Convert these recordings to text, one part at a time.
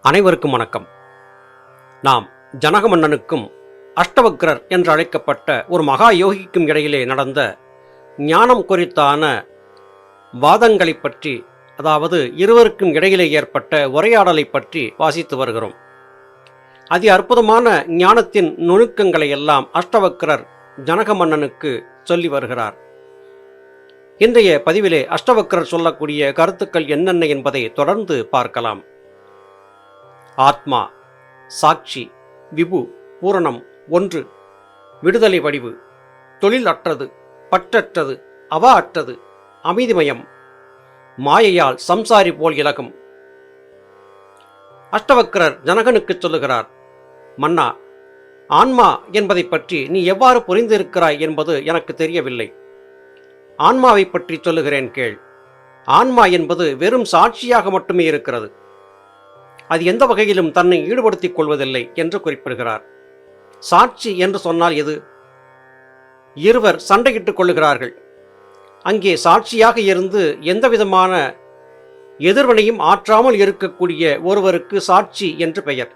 அனைவருக்கும் வணக்கம். நாம் ஜனக மன்னனுக்கும் அஷ்டவக்ரர் என்று அழைக்கப்பட்ட ஒரு மகா யோகிக்கும் இடையிலே நடந்த ஞானம் குறித்தான வாதங்களை பற்றி, அதாவது இருவருக்கும் இடையிலே ஏற்பட்ட உரையாடலை பற்றி வாசித்து வருகிறோம். அதி அற்புதமான ஞானத்தின் நுணுக்கங்களை எல்லாம் அஷ்டவக்ரர் ஜனக மன்னனுக்கு சொல்லி வருகிறார். இன்றைய பதிவிலே அஷ்டவக்ரர் சொல்லக்கூடிய கருத்துக்கள் என்னென்ன என்பதை தொடர்ந்து பார்க்கலாம். ஆத்மா, சாட்சி, விபு, பூரணம், ஒன்று, விடுதலை வடிவு, தொழில் அற்றது, பற்றற்றது, அவா அற்றது, அமைதிமயம், மாயையால் சம்சாரி போல் இலகும். அஷ்டவக்ரர் ஜனகனுக்கு சொல்லுகிறார், மன்னா, ஆன்மா என்பதை பற்றி நீ எவ்வாறு புரிந்திருக்கிறாய் என்பது எனக்கு தெரியவில்லை. ஆன்மாவை பற்றி சொல்லுகிறேன் கேள். ஆன்மா என்பது வெறும் சாட்சியாக மட்டுமே இருக்கிறது. அது எந்த வகையிலும் தன்னை ஈடுபடுத்திக் கொள்வதில்லை என்று குறிப்பிடுகிறார். சாட்சி என்று சொன்னால் எது? இருவர் சண்டையிட்டுக் கொள்ளுகிறார்கள். அங்கே சாட்சியாக இருந்து எந்தவிதமான எதிர்வினையும் ஆற்றாமல் இருக்கக்கூடிய ஒருவருக்கு சாட்சி என்று பெயர்.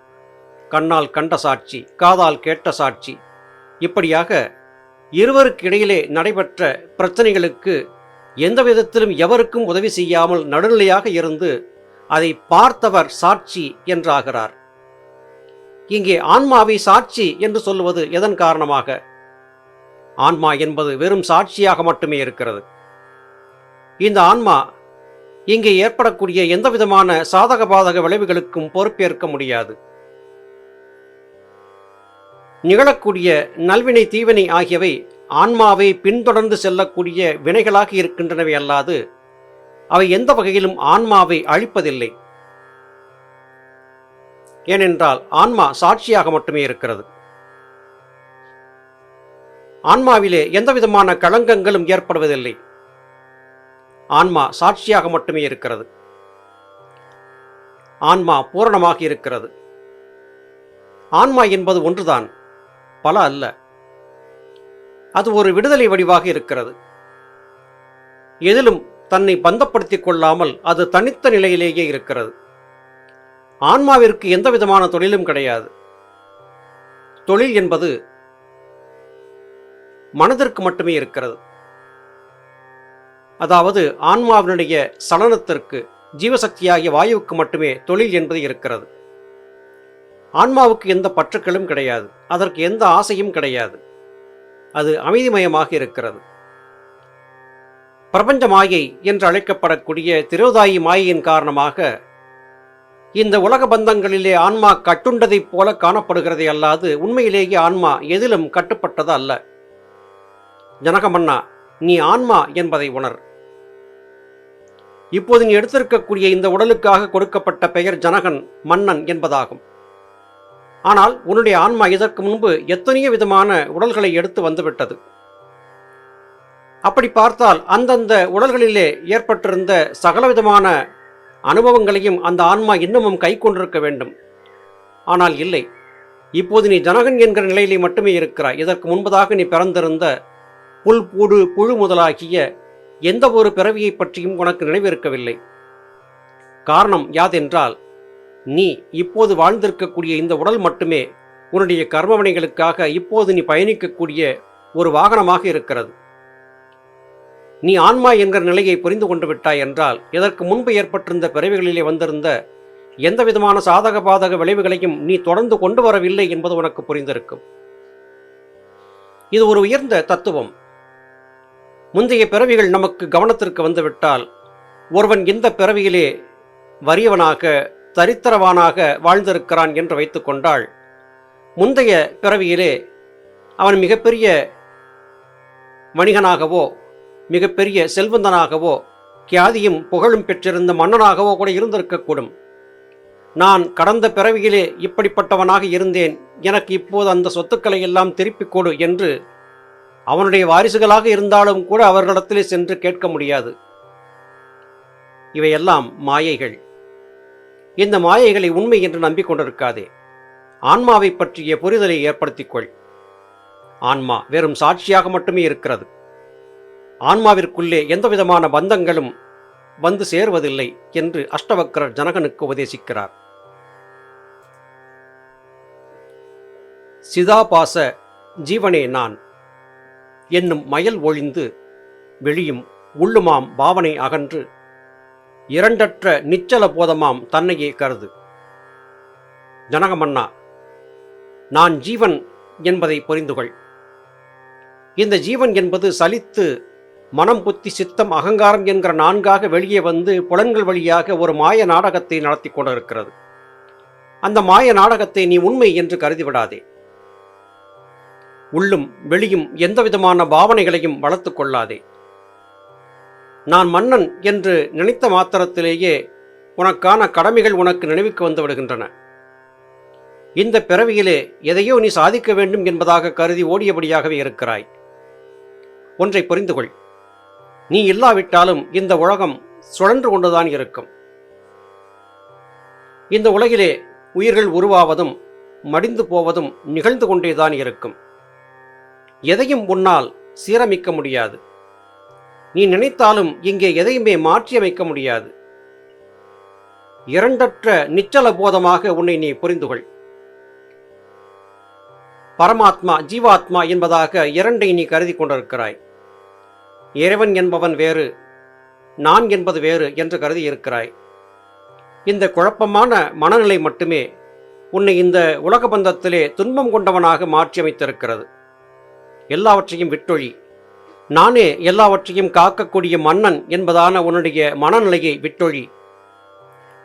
கண்ணால் கண்ட சாட்சி, காதால் கேட்ட சாட்சி, இப்படியாக இருவருக்கு இடையிலே நடைபெற்ற பிரச்சனைகளுக்கு எந்த விதத்திலும் எவருக்கும் உதவி செய்யாமல் நடுநிலையாக இருந்து அதை பார்த்தவர் சாட்சி என்றாகிறார். இங்கே ஆன்மாவை சாட்சி என்று சொல்லுவது எதன் காரணமாக? ஆன்மா என்பது வெறும் சாட்சியாக மட்டுமே இருக்கிறது. இந்த ஆன்மா இங்கே ஏற்படக்கூடிய எந்தவிதமான சாதக பாதக விளைவுகளுக்கும் பொறுப்பேற்க முடியாது. நிகழக்கூடிய நல்வினை தீவினை ஆகியவை ஆன்மாவை பின்தொடர்ந்து செல்லக்கூடிய வினைகளாக இருக்கின்றனவே அல்லாது அவை எந்த வகையிலும் ஆன்மாவை அழிப்பதில்லை. ஏனென்றால் ஆன்மா சாட்சியாக மட்டுமே இருக்கிறது. ஆன்மாவிலே எந்தவிதமான களங்கங்களும் ஏற்படுவதில்லை. ஆன்மா சாட்சியாக மட்டுமே இருக்கிறது. ஆன்மா பூரணமாக இருக்கிறது. ஆன்மா என்பது ஒன்றுதான், பல அல்ல. அது ஒரு விடுதலை வடிவாக இருக்கிறது. எதிலும் தன்னை பந்தப்படுத்திக் கொள்ளாமல் அது தனித்த நிலையிலேயே இருக்கிறது. ஆன்மாவிற்கு எந்த விதமான தொழிலும் கிடையாது. தொழில் என்பது மனதிற்கு மட்டுமே இருக்கிறது. அதாவது ஆன்மாவினுடைய சலனத்திற்கு, ஜீவசக்தியாகிய வாயுவுக்கு மட்டுமே தொழில் என்பது இருக்கிறது. ஆன்மாவுக்கு எந்த பற்றுக்களும் கிடையாது. அதற்கு எந்த ஆசையும் கிடையாது. அது அமைதிமயமாக இருக்கிறது. பிரபஞ்ச மாயை என்று அழைக்கப்படக்கூடிய திரோதாயி மாயையின் காரணமாக இந்த உலக பந்தங்களிலே ஆன்மா கட்டுண்டதைப் போல காணப்படுகிறதே அல்லாது உண்மையிலேயே ஆன்மா எதிலும் கட்டுப்பட்டது அல்ல. ஜனகமன்னா, நீ ஆன்மா என்பதை உணர். இப்போது நீ எடுத்திருக்கக்கூடிய இந்த உடலுக்காக கொடுக்கப்பட்ட பெயர் ஜனகன், மன்னன் என்பதாகும். ஆனால் உன்னுடைய ஆன்மா இதற்கு முன்பு எத்தனையோ விதமான உடல்களை எடுத்து வந்துவிட்டது. அப்படி பார்த்தால் அந்தந்த உடல்களிலே ஏற்பட்டிருந்த சகலவிதமான அனுபவங்களையும் அந்த ஆன்மா இன்னமும் கை கொண்டிருக்க வேண்டும். ஆனால் இல்லை. இப்போது நீ ஜனகன் என்கிற நிலையிலே மட்டுமே இருக்கிறாய். இதற்கு முன்பதாக நீ பிறந்திருந்த புல், பூடு, புழு முதலாகிய எந்த ஒரு பிறவியை பற்றியும் உனக்கு நினைவிருக்கவில்லை. காரணம் யாதென்றால், நீ இப்போது வாழ்ந்திருக்கக்கூடிய இந்த உடல் மட்டுமே உன்னுடைய கர்மவினைகளுக்காக இப்போது நீ பயணிக்கக்கூடிய ஒரு வாகனமாக இருக்கிறது. நீ ஆன்மா என்கிற நிலையை புரிந்து கொண்டு விட்டாய் என்றால், இதற்கு முன்பு ஏற்பட்டிருந்த பிறவிகளிலே வந்திருந்த எந்த விதமான சாதக பாதக விளைவுகளையும் நீ தொடர்ந்து கொண்டு வரவில்லை என்பது உனக்கு புரிந்திருக்கும். இது ஒரு உயர்ந்த தத்துவம். முந்தைய பிறவிகள் நமக்கு கவனத்திற்கு வந்துவிட்டால், ஒருவன் இந்த பிறவியிலே வறியவனாக, தரித்திரவானாக வாழ்ந்திருக்கிறான் என்று வைத்துக்கொண்டால், முந்தைய பிறவியிலே அவன் மிகப்பெரிய வணிகனாகவோ, மிகப்பெரிய செல்வந்தனாகவோ, கியாதியும் புகழும் பெற்றிருந்த மன்னனாகவோ கூட இருந்திருக்கக்கூடும். நான் கடந்த பிறவியிலே இப்படிப்பட்டவனாக இருந்தேன், எனக்கு இப்போது அந்த சொத்துக்களை எல்லாம் திருப்பிக் கொடு என்று அவனுடைய வாரிசுகளாக இருந்தாலும் கூட அவர்களிடத்திலே சென்று கேட்க முடியாது. இவையெல்லாம் மாயைகள். இந்த மாயைகளை உண்மை என்று நம்பிக்கொண்டிருக்காதே. ஆன்மாவை பற்றிய புரிதலை ஏற்படுத்திக்கொள். ஆன்மா வெறும் சாட்சியாக மட்டுமே இருக்கிறது. ஆன்மாவிற்குள்ளே எந்தவிதமான பந்தங்களும் வந்து சேருவதில்லை என்று அஷ்டவக்ரர் ஜனகனுக்கு உபதேசிக்கிறார். சிதாபாச ஜீவனே நான் என்னும் மயல் ஒழிந்து வெளியும் உள்ளுமாம் பாவனை அகன்று இரண்டற்ற நிச்சல போதமாம் தன்னையே கருது. ஜனகமன்னா, நான் ஜீவன் என்பதை புரிந்துகொள். இந்த ஜீவன் என்பது சலித்து மனம், புத்தி, சித்தம், அகங்காரம் என்கிற நான்காக வெளியே வந்து புலன்கள் வழியாக ஒரு மாய நாடகத்தை நடத்தி கொண்டிருக்கிறது. அந்த மாய நாடகத்தை நீ உண்மை என்று கருதிவிடாதே. உள்ளும் வெளியும் எந்தவிதமான பாவனைகளையும் வளர்த்து கொள்ளாதே. நான் மன்னன் என்று நினைத்த மாத்திரத்திலேயே உனக்கான கடமைகள் உனக்கு நினைவுக்கு வந்து விடுகின்றன. இந்த பிறவியிலே எதையோ நீ சாதிக்க வேண்டும் என்பதாக கருதி ஓடியபடியாகவே இருக்கிறாய். ஒன்றை புரிந்துகொள், நீ இல்லாவிட்டாலும் இந்த உலகம் சுழன்று கொண்டுதான் இருக்கும். இந்த உலகிலே உயிர்கள் உருவாவதும் மடிந்து போவதும் நிகழ்ந்து கொண்டேதான் இருக்கும். எதையும் உன்னால் சீரமைக்க முடியாது. நீ நினைத்தாலும் இங்கே எதையுமே மாற்றியமைக்க முடியாது. இரண்டற்ற நிச்சல போதமாக உன்னை நீ புரிந்துகொள். பரமாத்மா, ஜீவாத்மா என்பதாக இரண்டை நீ கருதி கொண்டிருக்கிறாய். இறைவன் என்பவன் வேறு, நான் என்பது வேறு என்று கருதி இருக்கிறாய். இந்த குழப்பமான மனநிலை மட்டுமே உன்னை இந்த உலக பந்தத்திலே துன்பம் கொண்டவனாக மாற்றியமைத்திருக்கிறது. எல்லாவற்றையும் விட்டொழி. நானே எல்லாவற்றையும் காக்கக்கூடிய மன்னன் என்பதான உன்னுடைய மனநிலையை விட்டொழி.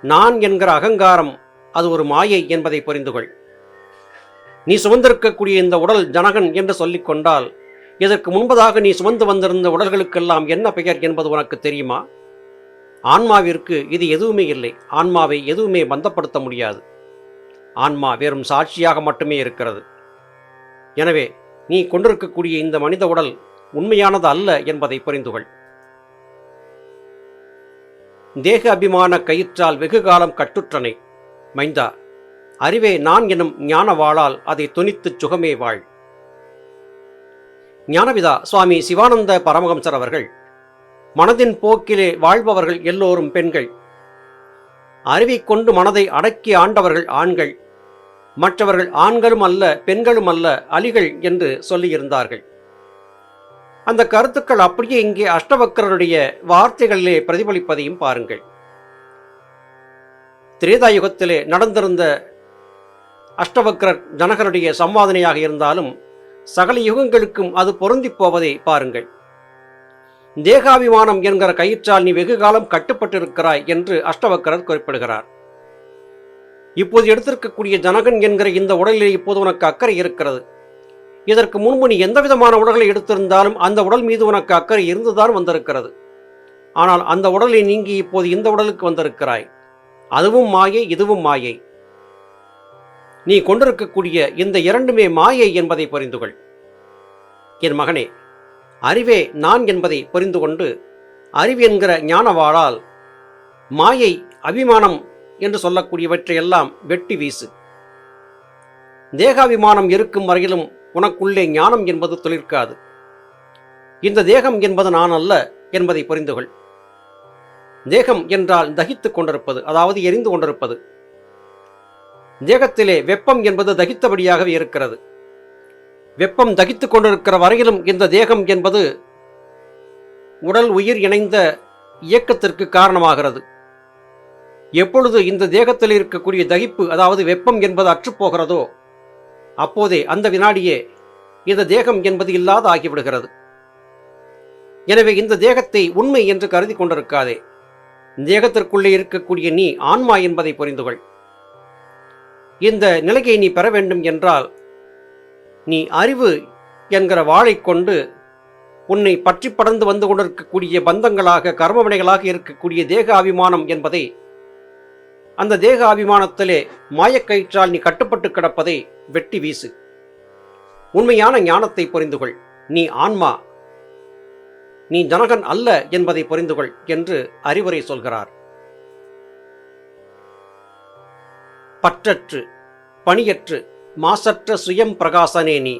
நான் என்கிற அகங்காரம் அது ஒரு மாயை என்பதை புரிந்துகொள். நீ சுமந்திருக்கக்கூடிய இந்த உடல் ஜனகன் என்று சொல்லிக் கொண்டால், இதற்கு முன்பதாக நீ சுமந்து வந்திருந்த உடல்களுக்கெல்லாம் என்ன பெயர் என்பது உனக்கு தெரியுமா? ஆன்மாவிற்கு இது எதுவுமே இல்லை. ஆன்மாவை எதுவுமே பந்தப்படுத்த முடியாது. ஆன்மா வெறும் சாட்சியாக மட்டுமே இருக்கிறது. எனவே நீ கொண்டிருக்கக்கூடிய இந்த மனித உடல் உண்மையானது அல்ல என்பதை புரிந்துகொள். தேக அபிமான கயிற்றால் வெகு காலம் கட்டுற்றனை மைந்தா, அறிவே நான் எனும் ஞான வாளால் அதை துணித்துச் சுகமே வாழ். ஞானபிதா சுவாமி சிவானந்த பரமஹம்சர் அவர்கள், மனதின் போக்கிலே வாழ்பவர்கள் எல்லோரும் பெண்கள். அறிவைக் கொண்டு மனதை அடக்கி ஆண்டவர்கள் ஆண்கள். மற்றவர்கள் ஆண்களும் அல்ல, பெண்களும் அல்ல, அலிகள் என்று சொல்லியிருந்தார்கள். அந்த கருத்துக்கள் அப்படியே இங்கே அஷ்டவக்கரருடைய வார்த்தைகளிலே பிரதிபலிப்பதையும் பாருங்கள். திரேதாயுகத்திலே நடந்திருந்த அஷ்டவக்கரர் ஜனகருடைய சம்வாதனையாக இருந்தாலும் சகல யுகங்களுக்கும் அது பொருந்தி போவதை பாருங்கள். தேகாபிமானம் என்கிற கயிற்றால் நீ வெகு காலம் கட்டுப்பட்டிருக்கிறாய் என்று அஷ்டவக்கரர் குறிப்பிடுகிறார். இப்போது எடுத்திருக்கக்கூடிய ஜனகன் என்கிற இந்த உடலிலே இப்போது உனக்கு அக்கறை இருக்கிறது. இதற்கு முன்பு நீ எந்த விதமான உடல்களை எடுத்திருந்தாலும் அந்த உடல் மீது உனக்கு அக்கறை இருந்துதான் வந்திருக்கிறது. ஆனால் அந்த உடலை நீங்கி இப்போது இந்த உடலுக்கு வந்திருக்கிறாய். அதுவும் மாயை, இதுவும் மாயை. நீ கொண்டிருக்கக்கூடிய இந்த இரண்டுமே மாயை என்பதை புரிந்துகொள். என் மகனே, அறிவே நான் என்பதை புரிந்து கொண்டு அறிவு என்கிற ஞானவாளால் மாயை, அபிமானம் என்று சொல்லக்கூடியவற்றையெல்லாம் வெட்டி வீசு. தேகாபிமானம் இருக்கும் வரையிலும் உனக்குள்ளே ஞானம் என்பது துளிர்க்காது. இந்த தேகம் என்பது நான் அல்ல என்பதை புரிந்துகொள். தேகம் என்றால் தகித்துக் கொண்டிருப்பது, அதாவது எரிந்து கொண்டிருப்பது. தேகத்திலே வெப்பம் என்பது தகித்தபடியாகவே இருக்கிறது. வெப்பம் தகித்துக் கொண்டிருக்கிற வரையிலும் இந்த தேகம் என்பது உடல் உயிர் இணைந்த இயக்கத்திற்கு காரணமாகிறது. எப்பொழுது இந்த தேகத்தில் இருக்கக்கூடிய தகிப்பு, அதாவது வெப்பம் என்பது அற்றுப்போகிறதோ அப்போதே அந்த வினாடியே இந்த தேகம் என்பது இல்லாத ஆகிவிடுகிறது. எனவே இந்த தேகத்தை உண்மை என்று கருதி கொண்டிருக்காதே. தேகத்திற்குள்ளே இருக்கக்கூடிய நீ ஆன்மா என்பதை புரிந்துகொள். இந்த நிலையை நீ பெற வேண்டும் என்றால் நீ அறிவு என்கிற வாளை கொண்டு உன்னை பற்றி படர்ந்து வந்து கொண்டிருக்கக்கூடிய பந்தங்களாக, கர்மவினைகளாக இருக்கக்கூடிய தேக அபிமானம் என்பதை, அந்த தேக அபிமானத்திலே மாயக்கயிற்றால் நீ கட்டுப்பட்டு கிடப்பதை வெட்டி வீசு. உண்மையான ஞானத்தை புரிந்துகொள். நீ ஆன்மா, நீ ஜனகன் அல்ல என்பதை புரிந்துகொள் என்று அறிவுரை சொல்கிறார். பற்றற்று பணியற்று மாசற்ற சுயம் பிரகாசனே நீ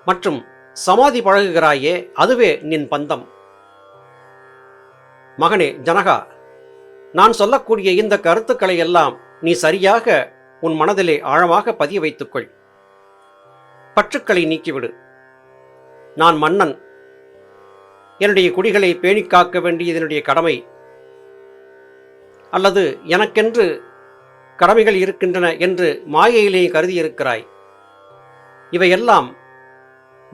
மற்றும் சமாதி பழகுகிறாயே, அதுவே நின் பந்தம். மகனே ஜனகா, நான் சொல்லக்கூடிய இந்த கருத்துக்களை எல்லாம் நீ சரியாக உன் மனதிலே ஆழமாக பதிய வைத்துக்கொள். பற்றுக்களை நீக்கிவிடு. நான் மன்னன், என்னுடைய குடிகளை பேணிக் காக்க வேண்டியது என்னுடைய கடமை, அல்லது எனக்கென்று கடமைகள் இருக்கின்றன என்று மாயையிலே கருதியிருக்கிறாய். இவையெல்லாம்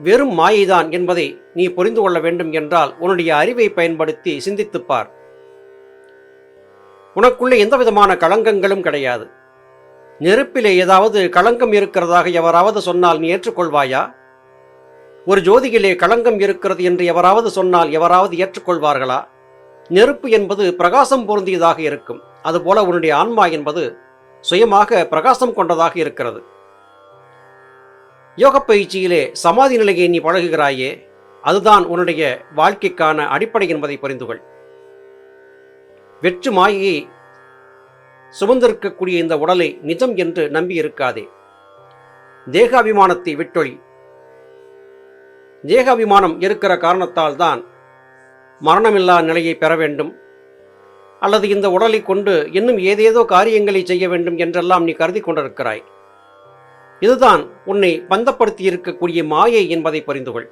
வெறும் மாயைதான் என்பதை நீ புரிந்து கொள்ள வேண்டும் என்றால் உன்னுடைய அறிவை பயன்படுத்தி சிந்தித்துப்பார். உனக்குள்ளே எந்த விதமான களங்கங்களும் கிடையாது. நெருப்பிலே ஏதாவது களங்கம் இருக்கிறதாக எவராவது சொன்னால் நீ ஏற்றுக்கொள்வாயா? ஒரு ஜோதியிலே களங்கம் இருக்கிறது என்று எவராவது சொன்னால் எவராவது ஏற்றுக்கொள்வார்களா? நெருப்பு என்பது பிரகாசம் பொருந்தியதாக இருக்கும். அதுபோல உன்னுடைய ஆன்மா என்பது சுயமாக பிரகாசம் கொண்டதாக இருக்கிறது. யோக பயிற்சியிலே சமாதி நிலையை நீ பழகுகிறாயே, அதுதான் உன்னுடைய வாழ்க்கைக்கான அடிப்படை என்பதை புரிந்துகொள். வெற்று மாயையை சுமந்திருக்கக்கூடிய இந்த உடலை நிஜம் என்று நம்பி இருக்காதே. தேகாபிமானத்தை விட்டொழி. தேகாபிமானம் இருக்கிற காரணத்தால் தான் மரணமில்லா நிலையை பெற வேண்டும், அல்லது இந்த உடலை கொண்டு இன்னும் ஏதேதோ காரியங்களை செய்ய வேண்டும் என்றெல்லாம் நீ கருதி கொண்டிருக்கிறாய். இதுதான் உன்னை பந்தப்படுத்தி இருக்கக்கூடிய மாயை என்பதை புரிந்துகொள்.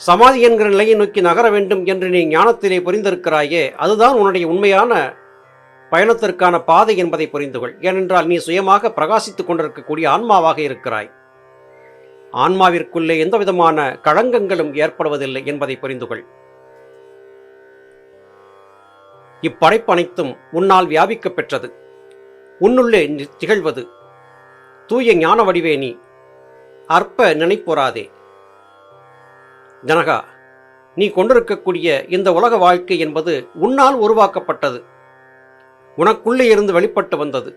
சமாதி என்கிற நிலையை நோக்கி நகர வேண்டும் என்று நீ ஞானத்திலே புரிந்திருக்கிறாயே, அதுதான் உன்னுடைய உண்மையான பயணத்திற்கான பாதை என்பதை புரிந்துகொள். ஏனென்றால் நீ சுயமாக பிரகாசித்துக் கொண்டிருக்கக்கூடிய ஆன்மாவாக இருக்கிறாய். ஆன்மாவிற்குள்ளே எந்த விதமான களங்கங்களும் ஏற்படுவதில்லை என்பதை புரிந்துகொள். இப்படைப்பனைத்தும் உன்னால் வியாபிக்க பெற்றது, உன்னுள்ளே திகழ்வது. தூய ஞான வடிவே நீ, அற்ப நினைப்புறாதே. ஜனகா, நீ கொண்டிருக்கக்கூடிய இந்த உலக வாழ்க்கை என்பது உன்னால் உருவாக்கப்பட்டது, உனக்குள்ளே இருந்து வெளிப்பட்டு வந்தது.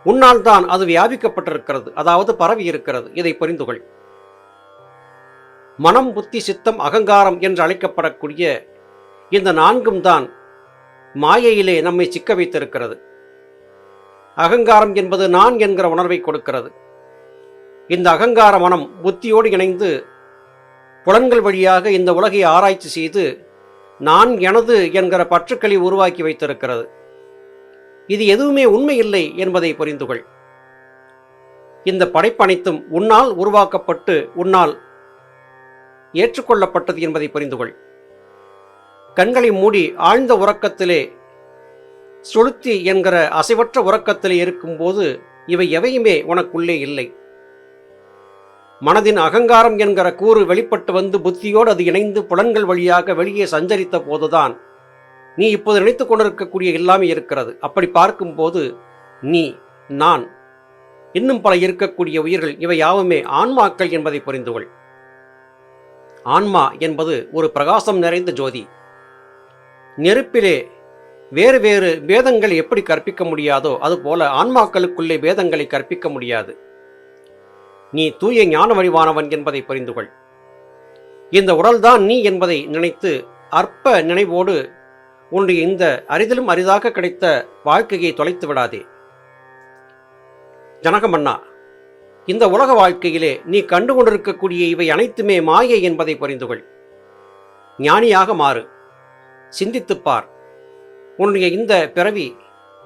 உன்னால் தான் அது வியாபிக்கப்பட்டிருக்கிறது, அதாவது பரவி இருக்கிறது. இதை புரிந்துகொள். மனம், புத்தி, சித்தம், அகங்காரம் என்று அழைக்கப்படக்கூடிய இந்த நான்கும் தான் மாயையிலே நம்மை சிக்க வைத்திருக்கிறது. அகங்காரம் என்பது நான் என்கிற உணர்வை கொடுக்கிறது. இந்த அகங்கார மனம் புத்தியோடு இணைந்து புலன்கள் வழியாக இந்த உலகை ஆராய்ச்சி செய்து நான் எனது என்கிற பற்றுக்களை உருவாக்கி வைத்திருக்கிறது. இது எதுவுமே உண்மை இல்லை என்பதை புரிந்துகொள். இந்த படைப்பனைத்தும் உன்னால் உருவாக்கப்பட்டு உன்னால் ஏற்றுக்கொள்ளப்பட்டது என்பதை புரிந்துகொள். கண்களை மூடி ஆழ்ந்த உறக்கத்திலே, சுளுத்தி என்கிற அசைவற்ற உறக்கத்திலே இருக்கும்போது இவை எவையுமே உனக்குள்ளே இல்லை. மனதின் அகங்காரம் என்கிற கூறு வெளிப்பட்டு வந்து புத்தியோடு அது இணைந்து புலன்கள் வழியாக வெளியே சஞ்சரித்த போதுதான் நீ இப்போது நினைத்துக் கொண்டிருக்கக்கூடிய எல்லாமே இருக்கிறது. அப்படி பார்க்கும்போது நீ, நான், இன்னும் பல இருக்கக்கூடிய உயிர்கள் இவை யாவுமே ஆன்மாக்கள் என்பதை புரிந்துகொள். ஆன்மா என்பது ஒரு பிரகாசம் நிறைந்த ஜோதி. நெருப்பிலே வேறு வேறு பேதங்களை எப்படி கற்பிக்க முடியாதோ அதுபோல ஆன்மாக்களுக்குள்ளே பேதங்களை கற்பிக்க முடியாது. நீ தூய ஞான வடிவானவன் என்பதை புரிந்துகொள். இந்த உடல்தான் நீ என்பதை நினைத்து அற்ப நினைவோடு உன்னுடைய இந்த அரிதிலும் அரிதாக கிடைத்த வாழ்க்கையை தொலைத்து விடாதே. ஜனகமன்னா, இந்த உலக வாழ்க்கையிலே நீ கண்டு கொண்டிருக்கக்கூடிய இவை அனைத்துமே மாயை என்பதை புரிந்துகொள். ஞானியாக மாறு. சிந்தித்துப்பார். உன்னுடைய இந்த பிறவி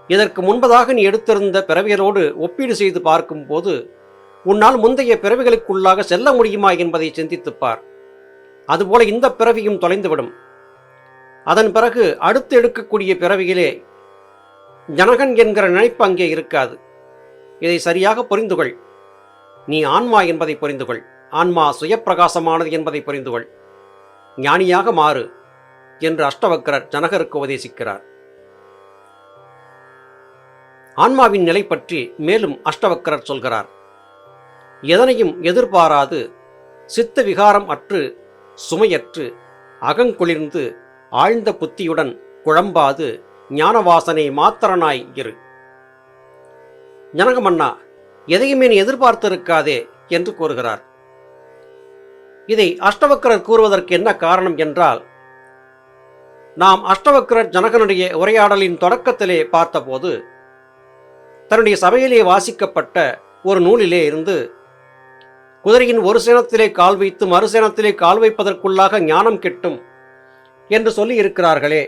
இதற்கு முன்பதாக நீ எடுத்திருந்த பிறவியலோடு ஒப்பீடு செய்து பார்க்கும்போது உன்னால் முந்தைய பிறவிகளுக்குள்ளாக செல்ல முடியுமா என்பதை சிந்தித்துப்பார். அதுபோல இந்த பிறவியும் தொலைந்துவிடும். அதன் பிறகு அடுத்து எடுக்கக்கூடிய பிறவியிலே ஜனகன் என்கிற நினைப்பு அங்கே இருக்காது. இதை சரியாக புரிந்துகொள். நீ ஆன்மா என்பதை புரிந்துகொள். ஆன்மா சுயப்பிரகாசமானது என்பதை புரிந்துகொள். ஞானியாக மாறு என்று அஷ்டவக்ரர் ஜனகருக்கு உபதேசிக்கிறார். ஆன்மாவின் நிலை பற்றி மேலும் அஷ்டவக்ரர் சொல்கிறார். எதனையும் எதிர்பாராது, சித்த விகாரம் அற்று, சுமையற்று, அகங்குளிர்ந்து, ஆழ்ந்த புத்தியுடன் குழம்பாது, ஞானவாசனை மாத்திரனாய் இரு. ஜனகமன்னா, எதையுமே நீ எதிர்பார்த்திருக்காதே என்று கூறுகிறார். இதை அஷ்டவக்ரர் கூறுவதற்கு என்ன காரணம் என்றால், நாம் அஷ்டவக்ரர் ஜனகனுடைய உரையாடலின் தொடக்கத்திலே பார்த்தபோது தன்னுடைய சபையிலே வாசிக்கப்பட்ட ஒரு நூலிலே இருந்து குதிரையின் ஒரு சேனத்திலே கால் வைத்து மறு சேனத்திலே கால் வைப்பதற்குள்ளாக ஞானம் கிட்டும் என்று சொல்லி இருக்கிறார்களே,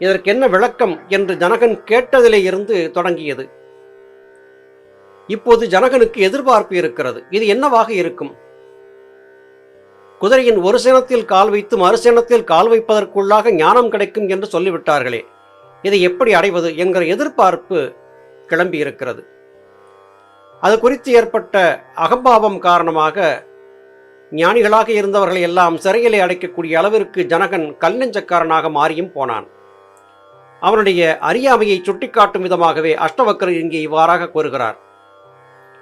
இதற்கு என்ன விளக்கம் என்று ஜனகன் கேட்டதிலே இருந்து தொடங்கியது. இப்போது ஜனகனுக்கு எதிர்பார்ப்பு இருக்கிறது. இது என்னவாக இருக்கும்? குதிரையின் ஒரு சேணத்தில் கால் வைத்து மறு சேணத்தில் கால் வைப்பதற்குள்ளாக ஞானம் கிடைக்கும் என்று சொல்லிவிட்டார்களே, இதை எப்படி அடைவது என்கிற எதிர்பார்ப்பு கிளம்பி இருக்கிறது. அது குறித்து ஏற்பட்ட அகம்பாவம் காரணமாக ஞானிகளாக இருந்தவர்களை எல்லாம் சிறையிலே அடைக்கக்கூடிய அளவிற்கு ஜனகன் கல் நெஞ்சக்காரனாக மாறியும் போனான். அவனுடைய அறியாமையை சுட்டிக்காட்டும் விதமாகவே அஷ்டவக்கரர் இங்கே இவ்வாறாக கூறுகிறார்.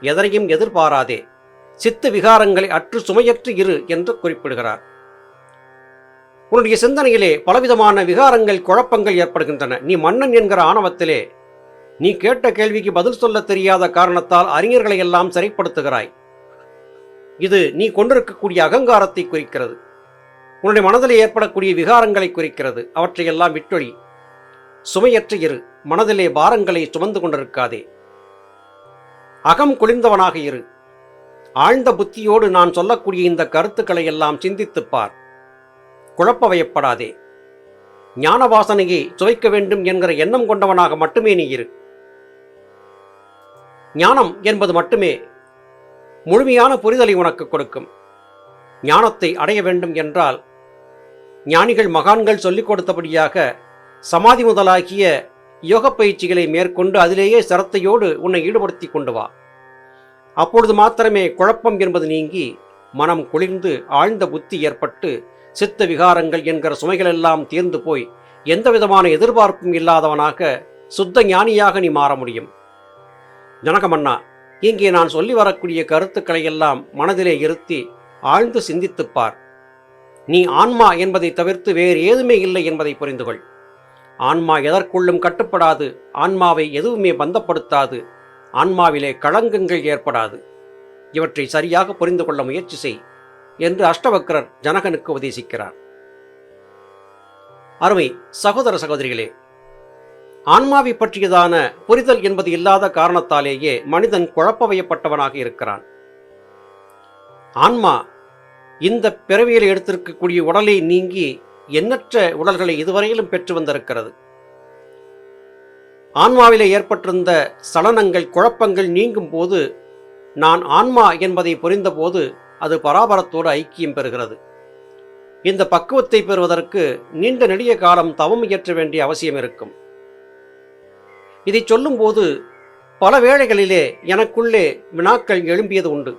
எதனையும் எதிர்பாராதே, சித்து விகாரங்களை அற்று சுமையற்று இரு என்று குறிப்பிடுகிறார். உன்னுடைய சிந்தனையிலே பலவிதமான விகாரங்கள், குழப்பங்கள் ஏற்படுகின்றன. நீ மன்னன் என்கிற ஆணவத்திலே நீ கேட்ட கேள்விக்கு பதில் சொல்ல தெரியாத காரணத்தால் அறிஞர்களை எல்லாம் சிறைப்படுத்துகிறாய். இது நீ கொண்டிருக்கக்கூடிய அகங்காரத்தை குறிக்கிறது. உன்னுடைய மனதில் ஏற்படக்கூடிய விகாரங்களை குறிக்கிறது. அவற்றையெல்லாம் விட்டொழி, சுமையற்று இரு, மனதிலே பாரங்களை சுமந்து கொண்டிருக்காதே, அகம் குளிர்ந்தவனாக இரு. ஆழ்ந்த புத்தியோடு நான் சொல்லக்கூடிய இந்த கருத்துக்களை எல்லாம் சிந்தித்துப்பார். குழப்ப வயப்படாதே. ஞான வாசனையை சுவைக்க வேண்டும் என்கிற எண்ணம் கொண்டவனாக மட்டுமே நீ இரு. ஞானம் என்பது மட்டுமே முழுமையான புரிதலை உனக்கு கொடுக்கும். ஞானத்தை அடைய வேண்டும் என்றால் ஞானிகள் மகான்கள் சொல்லிக் கொடுத்தபடியாக சமாதி முதலாகிய யோக பயிற்சிகளை மேற்கொண்டு அதிலேயே சிரத்தையோடு உன்னை ஈடுபடுத்தி கொண்டு வா. அப்பொழுது மாத்திரமே குழப்பம் என்பது நீங்கி மனம் குளிர்ந்து ஆழ்ந்த புத்தி ஏற்பட்டு சித்த விகாரங்கள் என்கிற சுமைகளெல்லாம் தீர்ந்து போய் எந்த விதமான எதிர்பார்ப்பும் இல்லாதவனாக சுத்த ஞானியாக நீ மாற முடியும். ஜனகமன்னா, இங்கே நான் சொல்லி வரக்கூடிய கருத்துக்களை எல்லாம் மனதிலே இருத்தி ஆழ்ந்து சிந்தித்துப்பார். நீ ஆன்மா என்பதை தவிர்த்து வேறு ஏதுமே இல்லை என்பதை புரிந்துகொள். ஆன்மா எதற்குள்ளும் கட்டுப்படாது. ஆன்மாவை எதுவுமே பந்தப்படுத்தாது. ஆன்மாவிலே களங்கங்கள் ஏற்படாது. இவற்றை சரியாக புரிந்து கொள்ள முயற்சி செய் என்று அஷ்டவக்கரர் ஜனகனுக்கு உபதேசிக்கிறார். அருமை சகோதர சகோதரிகளே, ஆன்மாவை பற்றியதான புரிதல் என்பது இல்லாத காரணத்தாலேயே மனிதன் குழப்பவயப்பட்டவனாக இருக்கிறான். ஆன்மா இந்த பிறவியில் எடுத்திருக்கக்கூடிய உடலை நீங்கி எண்ணற்ற உடல்களை இதுவரையிலும் பெற்று வந்திருக்கிறது. ஆன்மாவிலே ஏற்பட்டிருந்த சலனங்கள், குழப்பங்கள் நீங்கும் போது நான் ஆன்மா என்பதை புரிந்தபோது அது பராபரத்தோடு ஐக்கியம் பெறுகிறது. இந்த பக்குவத்தை பெறுவதற்கு நீண்ட நெடிய காலம் தவம் இயற்ற வேண்டிய அவசியம் இருக்கும். இதை சொல்லும்போது பல வேளைகளிலே எனக்குள்ளே வினாக்கள் எழும்பியது உண்டு.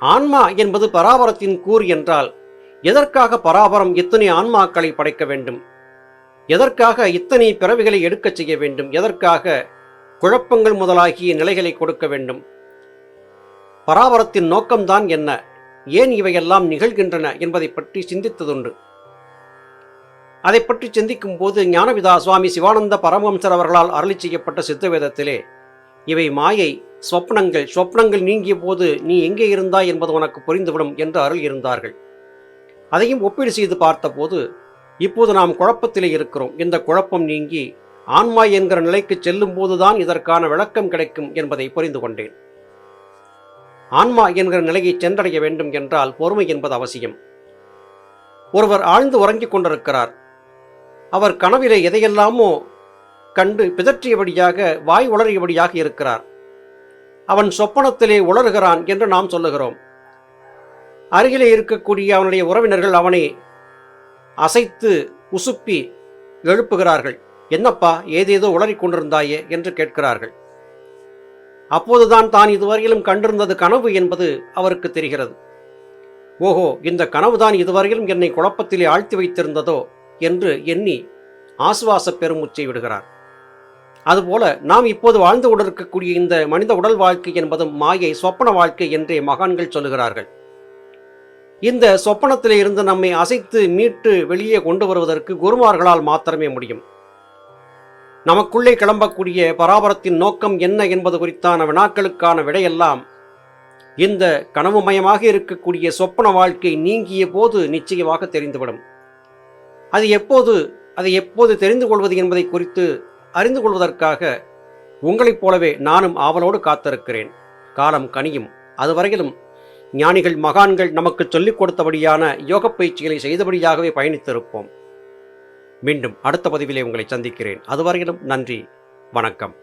ஆன்மா என்பது பராபரத்தின் கூறு என்றால் எதற்காக பராபரம் இத்தனை ஆன்மாக்களை படைக்க வேண்டும்? எதற்காக இத்தனை பிறவிகளை எடுக்கச் செய்ய வேண்டும்? எதற்காக குழப்பங்கள் முதலாகிய நிலைகளை கொடுக்க வேண்டும்? பராபரத்தின் நோக்கம்தான் என்ன? ஏன் இவையெல்லாம் நிகழ்கின்றன என்பதை பற்றி சிந்தித்ததுண்டு. அதை பற்றி சிந்திக்கும் போது ஞானபிதா சுவாமி சிவானந்த பரமஹம்சர் அவர்களால் அருளி செய்யப்பட்ட சித்தவேதத்திலே இவை மாயை, சொப்னங்கள் நீங்கிய போது நீ எங்கே இருந்தாய் என்பது உனக்கு புரிந்துவிடும் என்று அருள் இருந்தார்கள். அதையும் ஒப்பீடு செய்து பார்த்தபோது இப்போது நாம் குழப்பத்திலே இருக்கிறோம். இந்த குழப்பம் நீங்கி ஆன்மா என்கிற நிலைக்கு செல்லும் போதுதான் இதற்கான விளக்கம் கிடைக்கும் என்பதை புரிந்து கொண்டேன். ஆன்மா என்கிற நிலையை சென்றடைய வேண்டும் என்றால் பொறுமை என்பது அவசியம். ஒருவர் ஆழ்ந்து உறங்கிக் கொண்டிருக்கிறார். அவர் கனவிலே எதையெல்லாமோ கண்டு பிதற்றியபடியாக, வாய் உளறியபடியாக இருக்கிறார். அவன் சொப்பனத்திலே உளறுகிறான் என்று நாம் சொல்லுகிறோம். அருகிலே இருக்கக்கூடிய அவனுடைய உறவினர்கள் அவனை அசைத்து உசுப்பி எழுப்புகிறார்கள். என்னப்பா, ஏதேதோ உளறிக் கொண்டிருந்தாயே என்று கேட்கிறார்கள். அப்போதுதான் தான் இதுவரையிலும் கண்டிருந்தது கனவு என்பது அவருக்கு தெரிகிறது. ஓஹோ, இந்த கனவுதான் இதுவரையிலும் என்னை குழப்பத்திலே ஆழ்த்தி வைத்திருந்ததோ என்று எண்ணி ஆசுவாச பெருமூச்சை விடுகிறார். அதுபோல நாம் இப்போது வாழ்ந்து கொண்டிருக்கக்கூடிய இந்த மனித உடல் வாழ்க்கை என்பதும் மாயை, சொப்பன வாழ்க்கை என்றே மகான்கள் சொல்லுகிறார்கள். இந்த சொப்பனத்திலே இருந்து நம்மை அசைத்து மீட்டு வெளியே கொண்டு வருவதற்கு குருமார்களால் மாத்திரமே முடியும். நமக்குள்ளே கிளம்பக்கூடிய பராபரத்தின் நோக்கம் என்ன என்பது குறித்தான வினாக்களுக்கான விடையெல்லாம் இந்த கனவுமயமாக இருக்கக்கூடிய சொப்பன வாழ்க்கை நீங்கிய போது நிச்சயமாக தெரிந்துவிடும். அதை எப்போது தெரிந்து கொள்வது என்பதை குறித்து அறிந்து கொள்வதற்காக உங்களைப் போலவே நானும் ஆவலோடு காத்திருக்கிறேன். காலம் கனியும். அதுவரையிலும் ஞானிகள், மகான்கள் நமக்கு சொல்லிக் கொடுத்தபடியான யோக பயிற்சிகளை செய்தபடியாகவே பயணித்திருப்போம். மீண்டும் அடுத்த பதிவிலே உங்களை சந்திக்கிறேன். அதுவரையிலும் நன்றி, வணக்கம்.